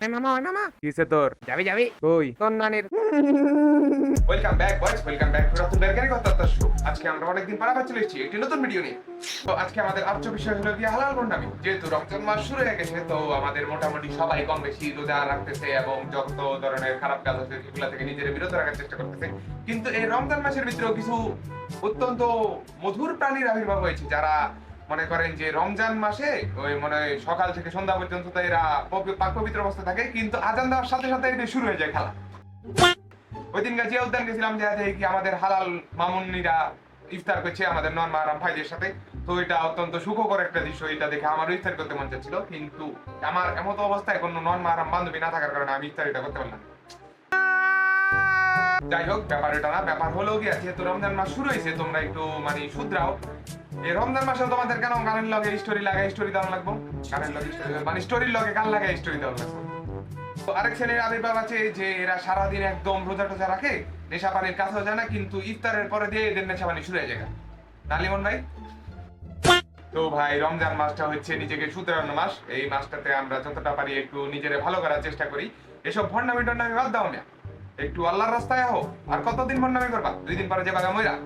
ওই মামা কিসে তোর যাবি যাবি কই তোর নানির welcome back boys, welcome back to Ratul বেরকারি কথা শো। আজকে আমরা অনেকদিন পর আবার চলে এসেছি একটি নতুন ভিডিও নিয়ে। তো আজকে আমাদের আলোচ্য বিষয় হলো গিয়ে হালাল ভণ্ডামি। যেহেতু রমজান মাস শুরু হয়ে গেছে, তো আমাদের মোটামুটি সবাই কম বেশি রোজা রাখতেছে এবং যত ধরনের খারাপ কাজ আছে সেগুলো থেকে নিজেদের বিরত রাখার চেষ্টা করতেছে। কিন্তু এই রমজান মাসের ভিতরেও কিছু অত্যন্ত মধুর প্রাণীর আবির্ভাব হয়েছে, যারা মনে করেন যে রমজান মাসে ওই মনে হয় সকাল থেকে সন্ধ্যা পর্যন্ত তো এরা পাক পবিত্র অবস্থা থাকে, কিন্তু আজান দেওয়ার সাথে সাথে এটা শুরু হয়ে যায় খেলা। ওই দিন জিয়া উদ্যান গেছিলাম, যে কি আমাদের হালাল মামুনিরা ইফতার করছে আমাদের নন মাহারাম ভাইদের সাথে। তো এটা অত্যন্ত সুখকর একটা দৃশ্য, এটা দেখে আমারও ইফতার করতে মন চাচ্ছিল, কিন্তু আমার এমন অবস্থায় কোনো নন মাহারাম বান্ধবী না থাকার কারণে আমি ইফতার এটা করতে পারলাম না। যাই হোক, ব্যাপার এটা না, ব্যাপার হলো গিয়া যেহেতু রমজান মাস শুরু হয়েছে, তোমরা একটু মানে শুধরাও। এই রমজান মাসে তোমাদের কেন গানের লগে স্টোরি লাগাই স্টোরি দেওয়া লাগবো, গানের লগে স্টোরি মানে স্টোরির লগে গান লাগাই স্টোরি দেওয়া লাগবো। তো আরেক শ্রেণীর আবির্ভাব আছে যে এরা সারাদিন একদম রোজা টোজা রাখে, নেশা পানির কাছেও যায় না, কিন্তু ইফতারের পরে দিয়ে এদের নেশা পানি শুরু হয়ে যায়। না লিমন ভাই? তো ভাই, রমজান মাসটা হচ্ছে নিজেকে শুধরানোর মাস। এই মাসটাতে আমরা যতটা পারি একটু নিজেরে ভালো করার চেষ্টা করি। এসব ভণ্ডামি টন্ডামি বাদ দাও না, একটু আল্লাহর রাস্তায় আহো। আর কতদিন ভণ্ডামি করবা? 2 দিন পরে যে বাগা মইরা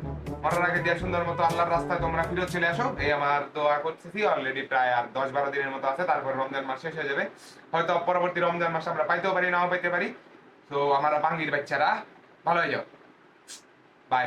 মরার আগে দিয়া সুন্দর মতো আল্লাহর রাস্তায় তোমরা ফিরে চলে আসো, এই আমার দোয়া করতেছি। অলরেডি প্রায় আর 10-12 দিনের মতো আছে, তারপর রমজান মাস শেষ হয়ে যাবে। হয়তো পরবর্তী রমজান মাস আমরা পাইতেও পারি, নাও পাইতে পারি। তো আমরা বাঙ্গির বাচ্চারা ভালো হয়ে যাও। বাই।